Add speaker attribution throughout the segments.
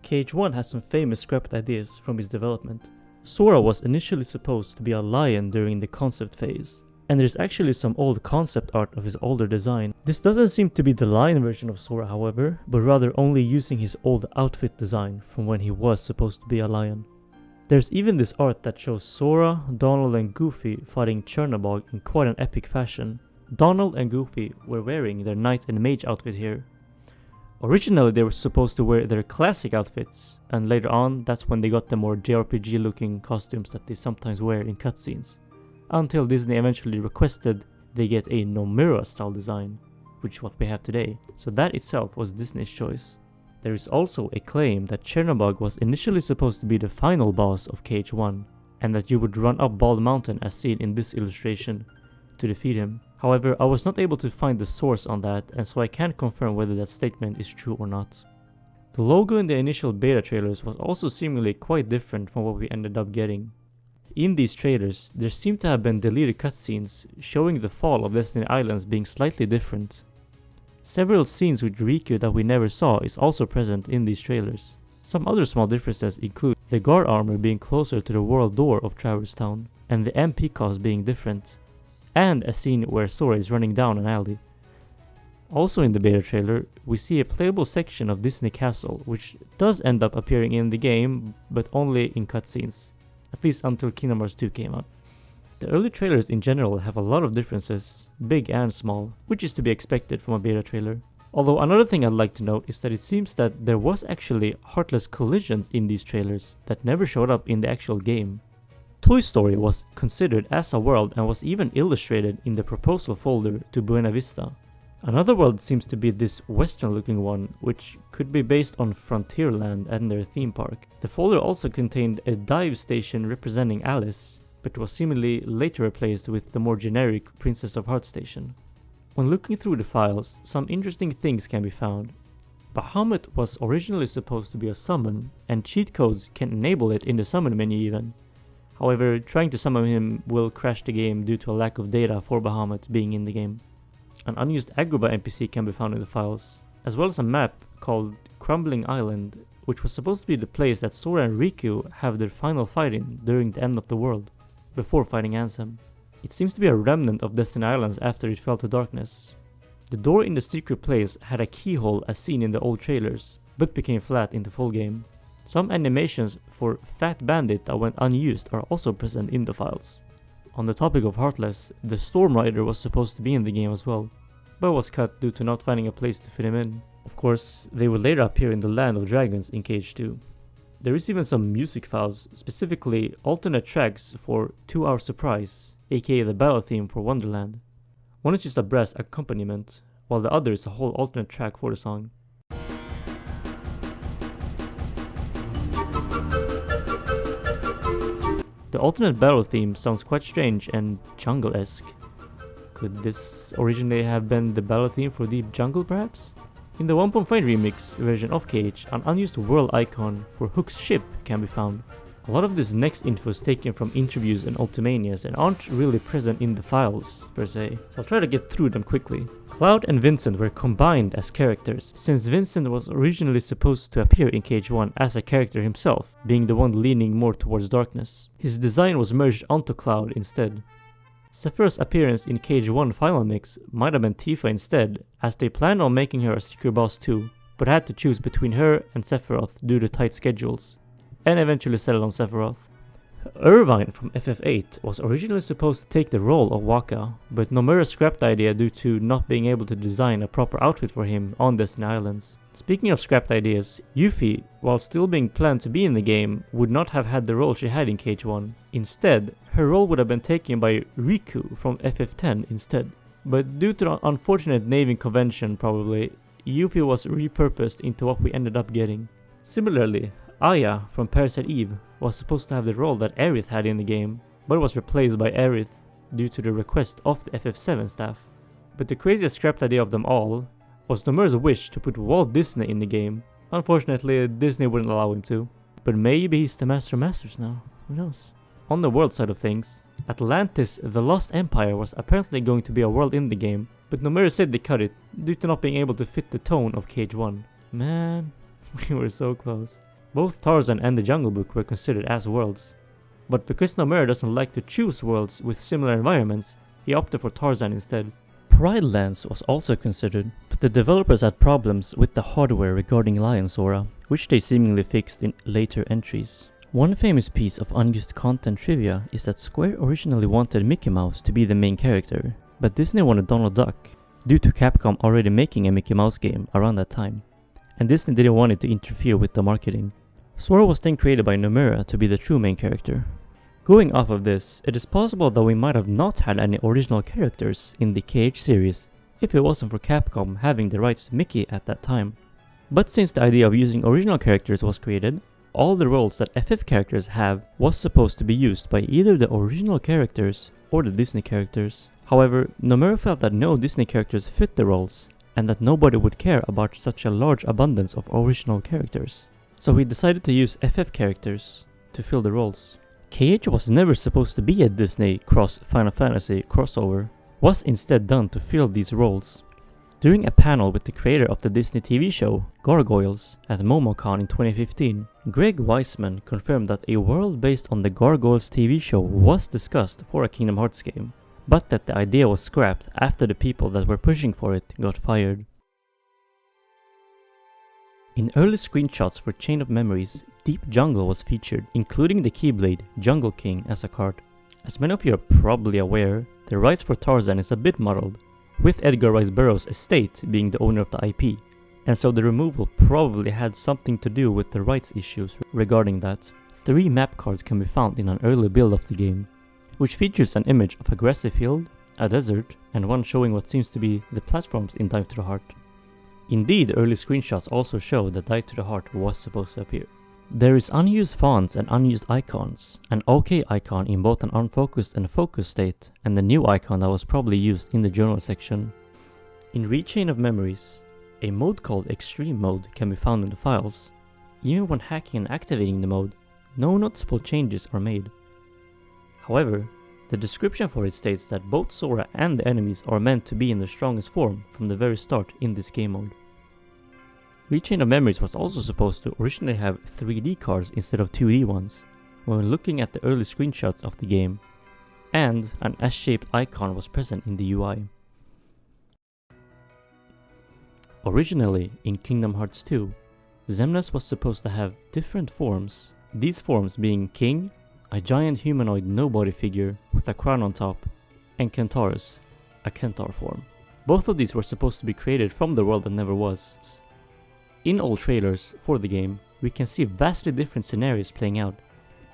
Speaker 1: Cage 1 has some famous scrapped ideas from his development. Sora was initially supposed to be a lion during the concept phase, and there's actually some old concept art of his older design. This doesn't seem to be the lion version of Sora, however, but rather only using his old outfit design from when he was supposed to be a lion. There's even this art that shows Sora, Donald and Goofy fighting Chernabog in quite an epic fashion. Donald and Goofy were wearing their knight and mage outfit here. Originally they were supposed to wear their classic outfits, and later on that's when they got the more JRPG looking costumes that they sometimes wear in cutscenes. Until Disney eventually requested they get a Nomura style design, which is what we have today. So that itself was Disney's choice. There is also a claim that Chernabog was initially supposed to be the final boss of Cage 1, and that you would run up Bald Mountain as seen in this illustration to defeat him. However, I was not able to find the source on that, and so I can't confirm whether that statement is true or not. The logo in the initial beta trailers was also seemingly quite different from what we ended up getting. In these trailers, there seemed to have been deleted cutscenes showing the fall of Destiny Islands being slightly different. Several scenes with Riku that we never saw is also present in these trailers. Some other small differences include the guard armor being closer to the world door of Traverse Town, and the MP cost being different, and a scene where Sora is running down an alley. Also in the beta trailer, we see a playable section of Disney Castle, which does end up appearing in the game, but only in cutscenes, at least until Kingdom Hearts 2 came out. The early trailers in general have a lot of differences, big and small, which is to be expected from a beta trailer. Although another thing I'd like to note is that it seems that there was actually heartless collisions in these trailers that never showed up in the actual game. Toy Story was considered as a world and was even illustrated in the proposal folder to Buena Vista. Another world seems to be this western looking one, which could be based on Frontierland and their theme park. The folder also contained a dive station representing Alice, but was seemingly later replaced with the more generic Princess of Hearts station. When looking through the files, some interesting things can be found. Bahamut was originally supposed to be a summon, and cheat codes can enable it in the summon menu even. However, trying to summon him will crash the game due to a lack of data for Bahamut being in the game. An unused Agrabah NPC can be found in the files, as well as a map called Crumbling Island, which was supposed to be the place that Sora and Riku have their final fight in during the end of the world, before fighting Ansem. It seems to be a remnant of Destiny Islands after it fell to darkness. The door in the secret place had a keyhole as seen in the old trailers, but became flat in the full game. Some animations for Fat Bandit that went unused are also present in the files. On the topic of Heartless, the Storm Rider was supposed to be in the game as well, but was cut due to not finding a place to fit him in. Of course, they will later appear in the Land of Dragons in Cage 2. There is even some music files, specifically alternate tracks for 2 Hour Surprise, aka the battle theme for Wonderland. One is just a brass accompaniment, while the other is a whole alternate track for the song. The alternate battle theme sounds quite strange and jungle-esque. Could this originally have been the battle theme for Deep Jungle perhaps? In the 1.5 remix version of Cage, an unused world icon for Hook's ship can be found. A lot of this next info is taken from interviews and Ultimanias and aren't really present in the files per se, so I'll try to get through them quickly. Cloud and Vincent were combined as characters, since Vincent was originally supposed to appear in Cage 1 as a character himself, being the one leaning more towards darkness. His design was merged onto Cloud instead. Sephiroth's appearance in Cage 1 Final Mix might have been Tifa instead, as they planned on making her a secret boss too, but had to choose between her and Sephiroth due to tight schedules, and eventually settled on Sephiroth. Irvine from FF8 was originally supposed to take the role of Wakka, but Nomura scrapped the idea due to not being able to design a proper outfit for him on Destiny Islands. Speaking of scrapped ideas, Yuffie, while still being planned to be in the game, would not have had the role she had in Cage 1. Instead, her role would have been taken by Riku from FF10 instead. But due to an unfortunate naming convention probably, Yuffie was repurposed into what we ended up getting. Similarly, Aya from Parasite Eve was supposed to have the role that Aerith had in the game, but was replaced by Aerith due to the request of the FF7 staff. But the craziest scrapped idea of them all was Nomura's wish to put Walt Disney in the game. Unfortunately, Disney wouldn't allow him to. But maybe he's the Master of Masters now, who knows? On the world side of things, Atlantis the Lost Empire was apparently going to be a world in the game, but Nomura said they cut it due to not being able to fit the tone of Cage 1. Man, we were so close. Both Tarzan and the Jungle Book were considered as worlds, but because Nomura doesn't like to choose worlds with similar environments, he opted for Tarzan instead. Pride Lands was also considered, but the developers had problems with the hardware regarding Lion Sora, which they seemingly fixed in later entries. One famous piece of unused content trivia is that Square originally wanted Mickey Mouse to be the main character, but Disney wanted Donald Duck, due to Capcom already making a Mickey Mouse game around that time, and Disney didn't want it to interfere with the marketing. Sora was then created by Nomura to be the true main character. Going off of this, it is possible that we might have not had any original characters in the KH series if it wasn't for Capcom having the rights to Mickey at that time. But since the idea of using original characters was created, all the roles that FF characters have was supposed to be used by either the original characters or the Disney characters. However, Nomura felt that no Disney characters fit the roles, and that nobody would care about such a large abundance of original characters. So he decided to use FF characters to fill the roles. KH was never supposed to be a Disney x Final Fantasy crossover, was instead done to fill these roles. During a panel with the creator of the Disney TV show, Gargoyles, at MomoCon in 2015, Greg Weisman confirmed that a world based on the Gargoyles TV show was discussed for a Kingdom Hearts game, but that the idea was scrapped after the people that were pushing for it got fired. In early screenshots for Chain of Memories, Deep Jungle was featured, including the Keyblade Jungle King as a card. As many of you are probably aware, the rights for Tarzan is a bit muddled, with Edgar Rice Burroughs' estate being the owner of the IP, and so the removal probably had something to do with the rights issues regarding that. 3 map cards can be found in an early build of the game, which features an image of a grassy field, a desert, and one showing what seems to be the platforms in Dive to the Heart. Indeed, early screenshots also show that Dive to the Heart was supposed to appear. There is unused fonts and unused icons, an OK icon in both an unfocused and focused state, and the new icon that was probably used in the journal section. In Rechain of Memories, a mode called Extreme Mode can be found in the files. Even when hacking and activating the mode, no noticeable changes are made. However, the description for it states that both Sora and the enemies are meant to be in their strongest form from the very start in this game mode. Rechain of Memories was also supposed to originally have 3D cards instead of 2D ones, when looking at the early screenshots of the game, and an S-shaped icon was present in the UI. Originally, in Kingdom Hearts 2, Xemnas was supposed to have different forms, these forms being King, a giant humanoid nobody figure with a crown on top, and Kentaurus, a Kentaur form. Both of these were supposed to be created from the world that never was. In old trailers for the game, we can see vastly different scenarios playing out,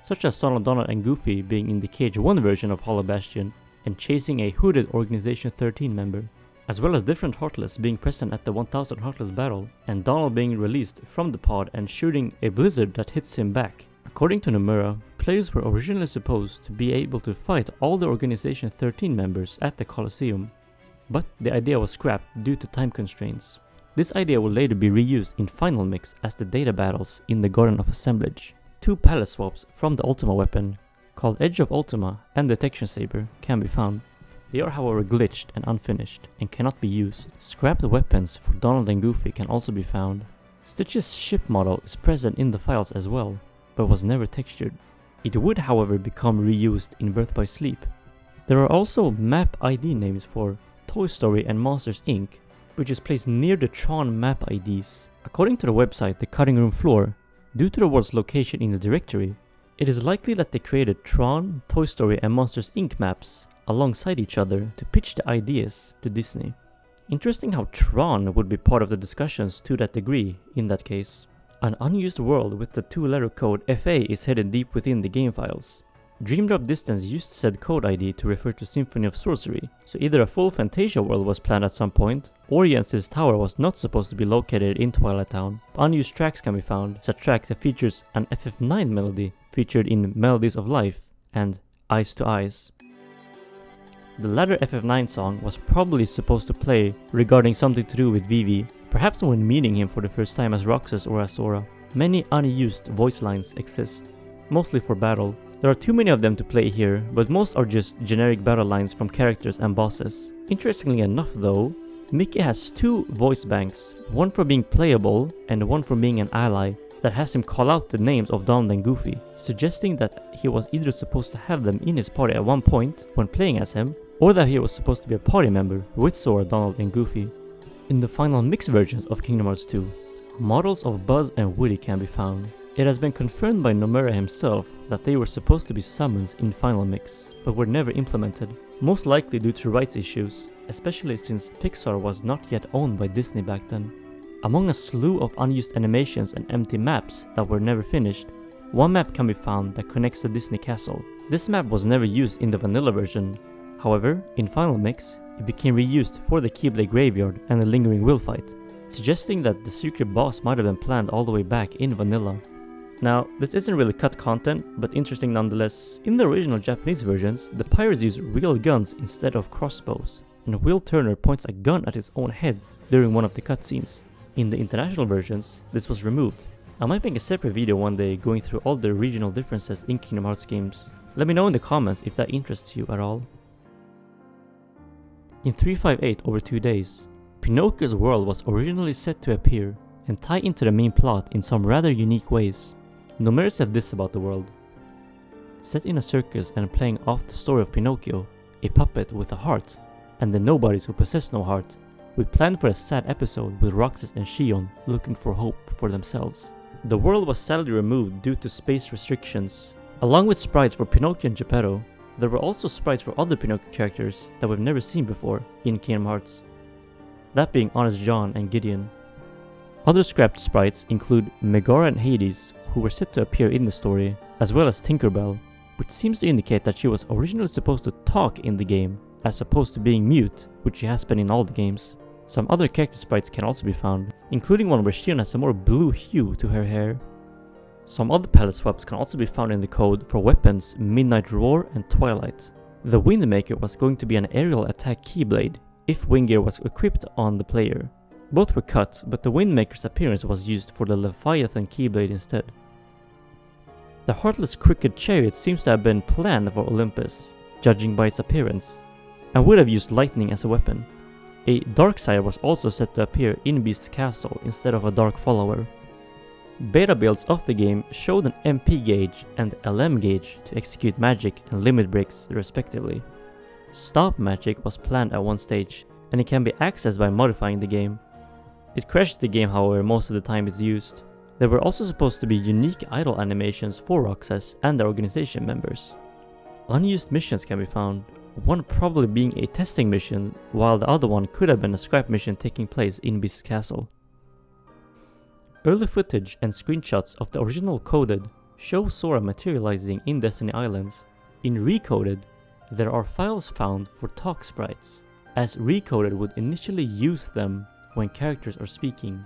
Speaker 1: such as Donald and Goofy being in the KH1 version of Hollow Bastion and chasing a hooded Organization 13 member, as well as different Heartless being present at the 1000 Heartless battle, and Donald being released from the pod and shooting a blizzard that hits him back. According to Nomura, players were originally supposed to be able to fight all the Organization 13 members at the Colosseum, but the idea was scrapped due to time constraints. This idea will later be reused in Final Mix as the data battles in the Garden of Assemblage. 2 palette swaps from the Ultima weapon, called Edge of Ultima and Detection Saber, can be found. They are however glitched and unfinished, and cannot be used. Scrapped weapons for Donald and Goofy can also be found. Stitch's ship model is present in the files as well, but was never textured. It would however become reused in Birth by Sleep. There are also map ID names for Toy Story and Monsters Inc., which is placed near the Tron map IDs. According to the website The Cutting Room Floor, due to the world's location in the directory, it is likely that they created Tron, Toy Story and Monsters Inc. maps alongside each other to pitch the ideas to Disney. Interesting how Tron would be part of the discussions to that degree in that case. An unused world with the 2-letter code FA is hidden deep within the game files. Dream Drop Distance used said code ID to refer to Symphony of Sorcery, so either a full Fantasia world was planned at some point, or Jens's Tower was not supposed to be located in Twilight Town. Unused tracks can be found. It's a track that features an FF9 melody featured in Melodies of Life and Eyes to Eyes. The latter FF9 song was probably supposed to play regarding something to do with Vivi, perhaps when meeting him for the first time as Roxas or as Sora. Many unused voice lines exist, mostly for battle. There are too many of them to play here, but most are just generic battle lines from characters and bosses. Interestingly enough though, Mickey has 2 voice banks, one for being playable and one for being an ally. that has him call out the names of Donald and Goofy, suggesting that he was either supposed to have them in his party at one point when playing as him, or that he was supposed to be a party member with Sora, Donald and Goofy. In the final mixed versions of Kingdom Hearts 2, models of Buzz and Woody can be found. It has been confirmed by Nomura himself that they were supposed to be summons in Final Mix, but were never implemented, most likely due to rights issues, especially since Pixar was not yet owned by Disney back then. Among a slew of unused animations and empty maps that were never finished, one map can be found that connects to Disney Castle. This map was never used in the vanilla version. However, in Final Mix, it became reused for the Keyblade Graveyard and the Lingering Will fight, suggesting that the secret boss might have been planned all the way back in vanilla. Now, this isn't really cut content, but interesting nonetheless. In the original Japanese versions, the pirates use real guns instead of crossbows, and Will Turner points a gun at his own head during one of the cutscenes. In the international versions, this was removed. I might make a separate video one day going through all the regional differences in Kingdom Hearts games. Let me know in the comments if that interests you at all. In 358 over 2 days, Pinocchio's world was originally set to appear and tie into the main plot in some rather unique ways. Nomura said this about the world. Set in a circus and playing off the story of Pinocchio, a puppet with a heart, and the nobodies who possess no heart, we planned for a sad episode with Roxas and Xion looking for hope for themselves. The world was sadly removed due to space restrictions. Along with sprites for Pinocchio and Geppetto, there were also sprites for other Pinocchio characters that we've never seen before in Kingdom Hearts, that being Honest John and Gideon. Other scrapped sprites include Megara and Hades, who were set to appear in the story, as well as Tinkerbell, which seems to indicate that she was originally supposed to talk in the game, as opposed to being mute, which she has been in all the games. Some other character sprites can also be found, including one where Xion has a more blue hue to her hair. Some other palette swaps can also be found in the code for weapons Midnight Roar and Twilight. The Windmaker was going to be an aerial attack Keyblade, if Wind Gear was equipped on the player. Both were cut, but the Windmaker's appearance was used for the Leviathan Keyblade instead. The Heartless Crooked Chariot seems to have been planned for Olympus, judging by its appearance, and would have used lightning as a weapon. A Darksider was also set to appear in Beast's Castle instead of a Dark Follower. Beta builds of the game showed an MP gauge and LM gauge to execute magic and limit breaks respectively. Stop magic was planned at one stage, and it can be accessed by modifying the game. It crashes the game, however, most of the time it's used. There were also supposed to be unique idle animations for Roxas and their organization members. Unused missions can be found, one probably being a testing mission, while the other one could have been a scrap mission taking place in Beast's Castle. Early footage and screenshots of the original Coded show Sora materializing in Destiny Islands. In Recoded, there are files found for talk sprites, as Recoded would initially use them when characters are speaking,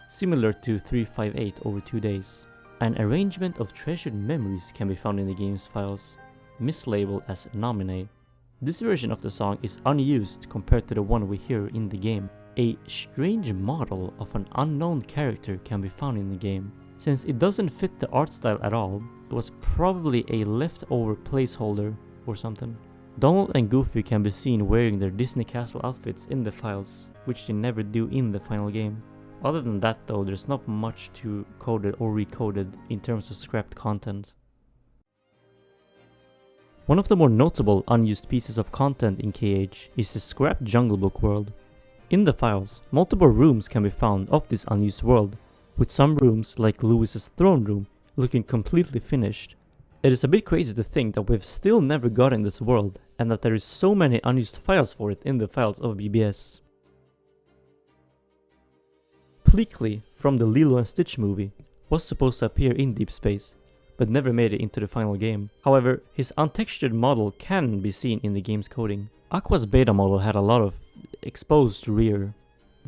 Speaker 1: similar to 358 over 2 days. An arrangement of treasured memories can be found in the game's files, mislabeled as Nominate. This version of the song is unused compared to the one we hear in the game. A strange model of an unknown character can be found in the game. Since it doesn't fit the art style at all, it was probably a leftover placeholder or something. Donald and Goofy can be seen wearing their Disney Castle outfits in the files, which they never do in the final game. Other than that though, there's not much to coded or recoded in terms of scrapped content. One of the more notable unused pieces of content in KH is the scrapped Jungle Book world. In the files, multiple rooms can be found of this unused world, with some rooms, like Louis's throne room, looking completely finished. It is a bit crazy to think that we've still never gotten this world, and that there is so many unused files for it in the files of BBS. Pleakley, from the Lilo and Stitch movie, was supposed to appear in Deep Space, but never made it into the final game. However, his untextured model can be seen in the game's coding. Aqua's beta model had a lot of exposed rear,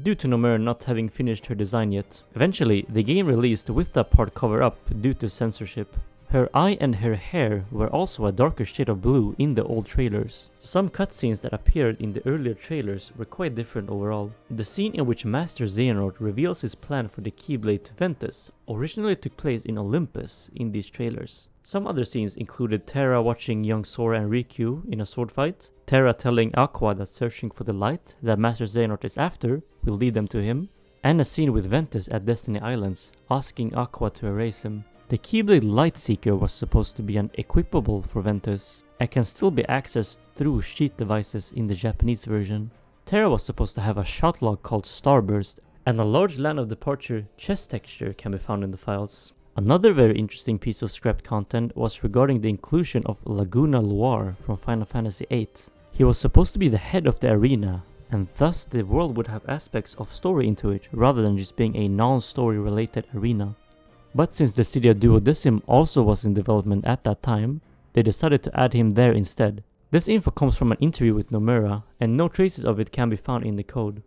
Speaker 1: due to Nomura not having finished her design yet. Eventually, the game released with that part cover up due to censorship. Her eye and her hair were also a darker shade of blue in the old trailers. Some cutscenes that appeared in the earlier trailers were quite different overall. The scene in which Master Xehanort reveals his plan for the Keyblade to Ventus originally took place in Olympus in these trailers. Some other scenes included Terra watching young Sora and Riku in a sword fight, Terra telling Aqua that searching for the light that Master Xehanort is after will lead them to him, and a scene with Ventus at Destiny Islands, asking Aqua to erase him. The Keyblade Lightseeker was supposed to be unequipable for Ventus, and can still be accessed through sheath devices in the Japanese version. Terra was supposed to have a shot log called Starburst, and a large land of departure chest texture can be found in the files. Another very interesting piece of scrapped content was regarding the inclusion of Laguna Loire from Final Fantasy VIII. He was supposed to be the head of the arena, and thus the world would have aspects of story into it rather than just being a non-story related arena. But since the city of Duodecim also was in development at that time, they decided to add him there instead. This info comes from an interview with Nomura, and no traces of it can be found in the code.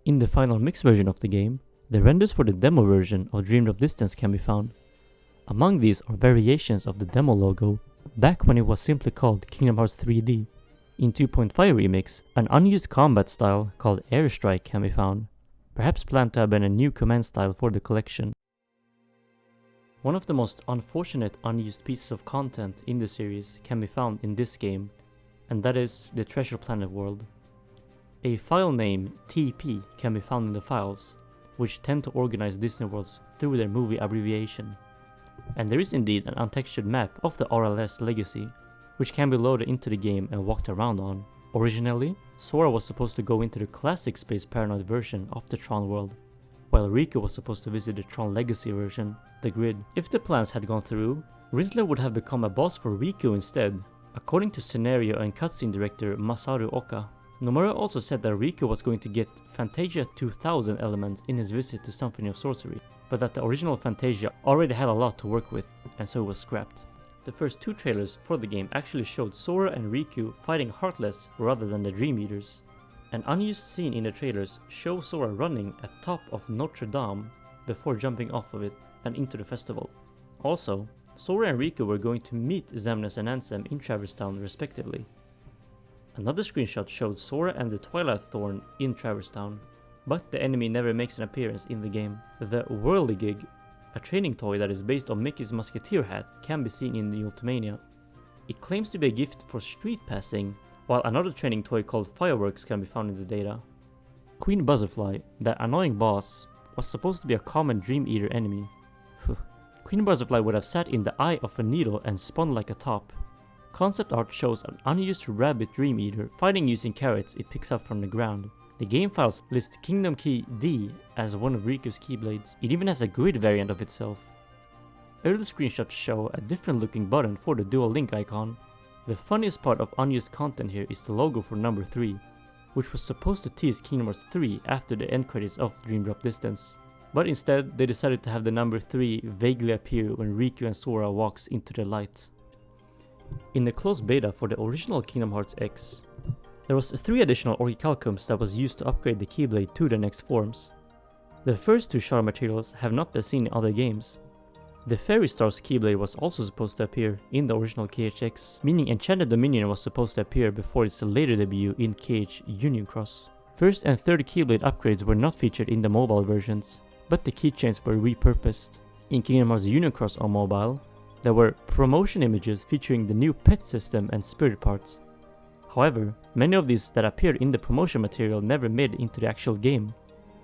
Speaker 1: In the final mix version of the game, the renders for the demo version of Dream Drop Distance can be found. Among these are variations of the demo logo, back when it was simply called Kingdom Hearts 3D. In 2.5 Remix, an unused combat style called Airstrike can be found, perhaps planned to have been a new command style for the collection. One of the most unfortunate unused pieces of content in the series can be found in this game, and that is the Treasure Planet world. A file name TP can be found in the files, which tend to organize Disney worlds through their movie abbreviation. And there is indeed an untextured map of the RLS legacy, which can be loaded into the game and walked around on. Originally, Sora was supposed to go into the classic Space Paranoid version of the Tron world, while Riku was supposed to visit the Tron Legacy version, the Grid. If the plans had gone through, Rizzler would have become a boss for Riku instead, according to scenario and cutscene director Masaru Oka. Nomura also said that Riku was going to get Fantasia 2000 elements in his visit to Symphony of Sorcery, but that the original Fantasia already had a lot to work with, and so it was scrapped. The first two trailers for the game actually showed Sora and Riku fighting Heartless rather than the Dream Eaters. An unused scene in the trailers shows Sora running at top of Notre Dame before jumping off of it and into the festival. Also, Sora and Riku were going to meet Xemnas and Ansem in Traverse Town respectively. Another screenshot showed Sora and the Twilight Thorn in Traverse Town, but the enemy never makes an appearance in the game. The Whirligig, a training toy that is based on Mickey's Musketeer hat, can be seen in the Ultimania. It claims to be a gift for street passing, while another training toy called Fireworks can be found in the data. Queen Buzzerfly, that annoying boss, was supposed to be a common Dream Eater enemy. Queen Buzzerfly would have sat in the eye of a needle and spun like a top. Concept art shows an unused rabbit Dream Eater fighting using carrots it picks up from the ground. The game files list Kingdom Key D as one of Riku's Keyblades. It even has a grid variant of itself. Early screenshots show a different looking button for the dual link icon. The funniest part of unused content here is the logo for number 3, which was supposed to tease Kingdom Hearts 3 after the end credits of Dream Drop Distance. But instead, they decided to have the number 3 vaguely appear when Riku and Sora walks into the light. In the closed beta for the original Kingdom Hearts X, there was 3 additional orichalcums that was used to upgrade the Keyblade to the next forms. The first 2 shard materials have not been seen in other games. The Fairy Star's Keyblade was also supposed to appear in the original KHX, meaning Enchanted Dominion was supposed to appear before its later debut in KH Union Cross. First and third Keyblade upgrades were not featured in the mobile versions, but the keychains were repurposed. In Kingdom Hearts Union Cross on mobile, there were promotion images featuring the new pet system and spirit parts. However, many of these that appeared in the promotion material never made it into the actual game.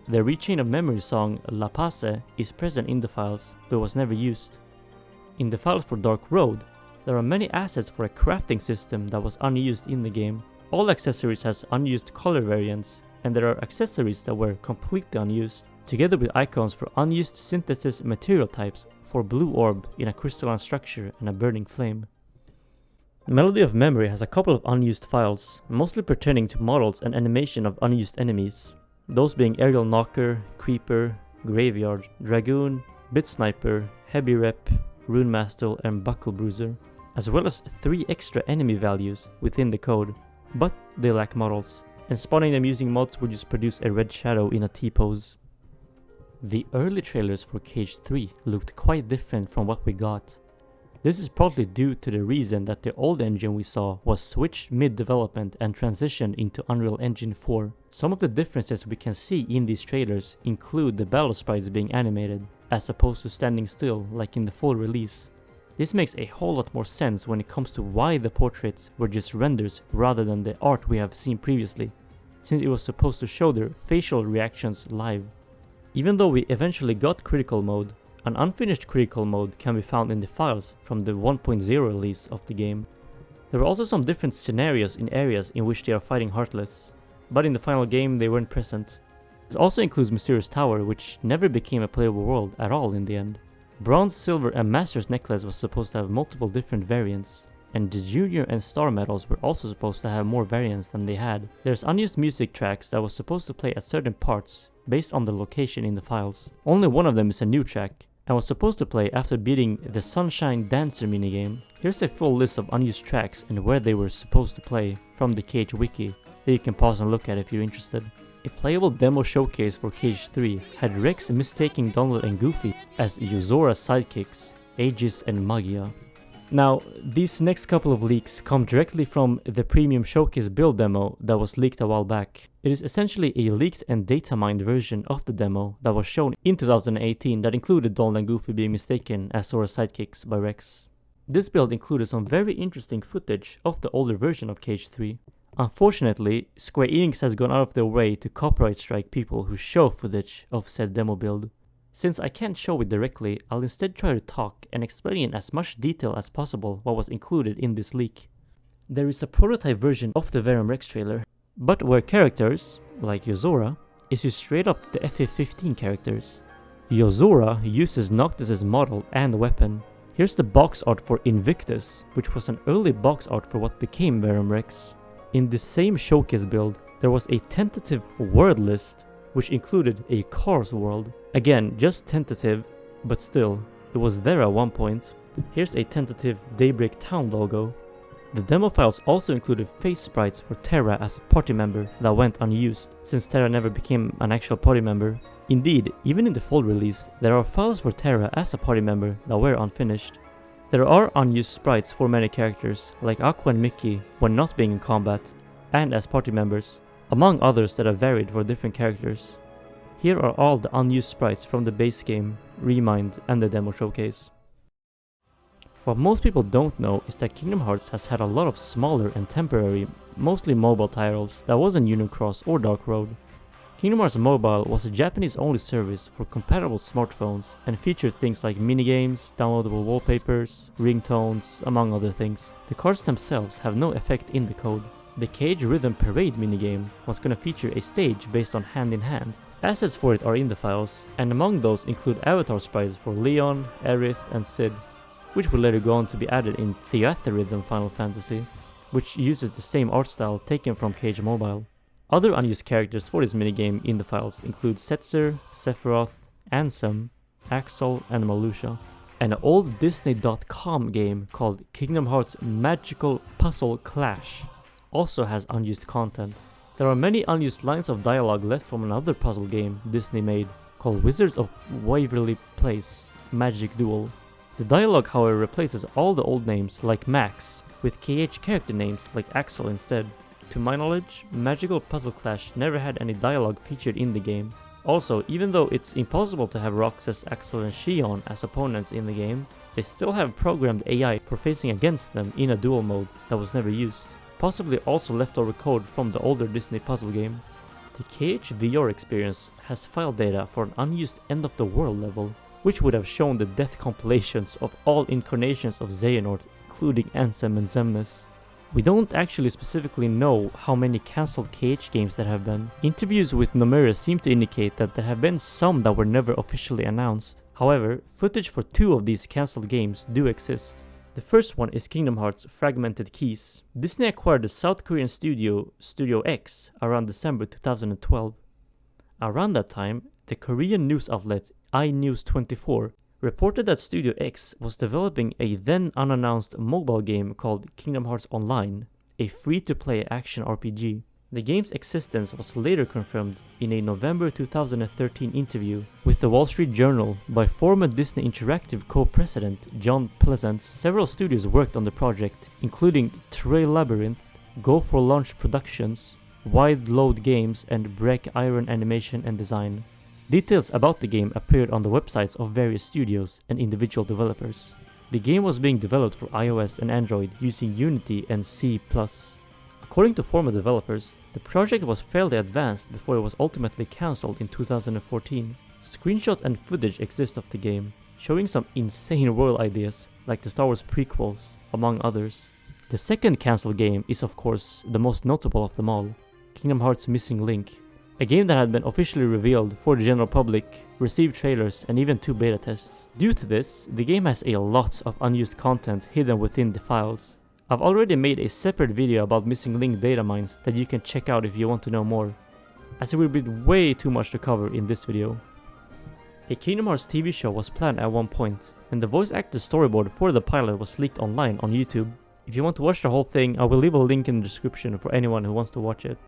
Speaker 1: The Rechain of Memory song La Pace is present in the files, but was never used. In the files for Dark Road, there are many assets for a crafting system that was unused in the game. All accessories has unused color variants, and there are accessories that were completely unused, together with icons for unused synthesis material types for Blue Orb in a crystalline structure and a burning flame. Melody of Memory has a couple of unused files, mostly pertaining to models and animation of unused enemies, those being Aerial Knocker, Creeper, Graveyard, Dragoon, Bit Sniper, Heavy Rep, Rune Mastel, and Buckle Bruiser, as well as 3 extra enemy values within the code, but they lack models, and spawning them using mods would just produce a red shadow in a T-pose. The early trailers for KH3 looked quite different from what we got. This is partly due to the reason that the old engine we saw was switched mid-development and transitioned into Unreal Engine 4. Some of the differences we can see in these trailers include the battle sprites being animated, as opposed to standing still like in the full release. This makes a whole lot more sense when it comes to why the portraits were just renders rather than the art we have seen previously, since it was supposed to show their facial reactions live. Even though we eventually got critical mode, an unfinished critical mode can be found in the files from the 1.0 release of the game. There were also some different scenarios in areas in which they are fighting Heartless, but in the final game they weren't present. This also includes Mysterious Tower, which never became a playable world at all in the end. Bronze, Silver and Master's Necklace was supposed to have multiple different variants, and the Junior and Star medals were also supposed to have more variants than they had. There's unused music tracks that was supposed to play at certain parts based on the location in the files. Only one of them is a new track, and was supposed to play after beating the Sunshine Dancer minigame. Here's a full list of unused tracks and where they were supposed to play from the Cage wiki that you can pause and look at if you're interested. A playable demo showcase for Cage 3 had Rex mistaking Donald and Goofy as Yozora's sidekicks, Aegis and Magia. Now, these next couple of leaks come directly from the premium showcase build demo that was leaked a while back. It is essentially a leaked and data mined version of the demo that was shown in 2018 that included Donald and Goofy being mistaken as Sora's sidekicks by Rex. This build included some very interesting footage of the older version of Cage 3. Unfortunately, Square Enix has gone out of their way to copyright strike people who show footage of said demo build. Since I can't show it directly, I'll instead try to talk and explain in as much detail as possible what was included in this leak. There is a prototype version of the Venom Rex trailer, but where characters, like Yozora, is used straight up the FF15 characters. Yozora uses Noctis' model and weapon. Here's the box art for Invictus, which was an early box art for what became Venom Rex. In the same showcase build, there was a tentative word list, which included a Cars world. Again, just tentative, but still, it was there at one point. Here's a tentative Daybreak Town logo. The demo files also included face sprites for Terra as a party member that went unused, since Terra never became an actual party member. Indeed, even in the full release, there are files for Terra as a party member that were unfinished. There are unused sprites for many characters, like Aqua and Mickey when not being in combat, and as party members, among others that are varied for different characters. Here are all the unused sprites from the base game, Remind and the demo showcase. What most people don't know is that Kingdom Hearts has had a lot of smaller and temporary, mostly mobile titles that wasn't Union Cross or Dark Road. Kingdom Hearts Mobile was a Japanese-only service for compatible smartphones and featured things like minigames, downloadable wallpapers, ringtones, among other things. The cards themselves have no effect in the code. The Cage Rhythm Parade minigame was gonna feature a stage based on Hand in Hand. Assets for it are in the files, and among those include avatar sprites for Leon, Aerith, and Sid, which will later go on to be added in Theater Rhythm Final Fantasy, which uses the same art style taken from Cage Mobile. Other unused characters for this minigame in the files include Setzer, Sephiroth, Ansem, Axel, and Malusha. An old Disney.com game called Kingdom Hearts Magical Puzzle Clash also has unused content. There are many unused lines of dialogue left from another puzzle game Disney made called Wizards of Waverly Place Magic Duel. The dialogue, however, replaces all the old names like Max with KH character names like Axel instead. To my knowledge, Magical Puzzle Clash never had any dialogue featured in the game. Also, even though it's impossible to have Roxas, Axel and Xion as opponents in the game, they still have programmed AI for facing against them in a duel mode that was never used. Possibly also leftover code from the older Disney puzzle game. The KH VR experience has file data for an unused End of the World level, which would have shown the death compilations of all incarnations of Xehanort, including Ansem and Xemnas. We don't actually specifically know how many cancelled KH games there have been. Interviews with Nomura seem to indicate that there have been some that were never officially announced. However, footage for 2 of these cancelled games do exist. The first one is Kingdom Hearts Fragmented Keys. Disney acquired the South Korean studio Studio X around December 2012. Around that time, the Korean news outlet iNews24 reported that Studio X was developing a then unannounced mobile game called Kingdom Hearts Online, a free-to-play action RPG. The game's existence was later confirmed in a November 2013 interview with the Wall Street Journal by former Disney Interactive co-president John Pleasance. Several studios worked on the project, including Trail Labyrinth, Go for Launch Productions, Wide Load Games, and Break Iron Animation and Design. Details about the game appeared on the websites of various studios and individual developers. The game was being developed for iOS and Android using Unity and C++. According to former developers, the project was fairly advanced before it was ultimately cancelled in 2014. Screenshots and footage exist of the game, showing some insane world ideas, like the Star Wars prequels, among others. The second cancelled game is of course the most notable of them all, Kingdom Hearts Missing Link, a game that had been officially revealed for the general public, received trailers and even 2 beta tests. Due to this, the game has a lot of unused content hidden within the files. I've already made a separate video about Missing Link data mines that you can check out if you want to know more, as it will be way too much to cover in this video. A Kingdom Hearts TV show was planned at one point, and the voice actor storyboard for the pilot was leaked online on YouTube. If you want to watch the whole thing, I will leave a link in the description for anyone who wants to watch it.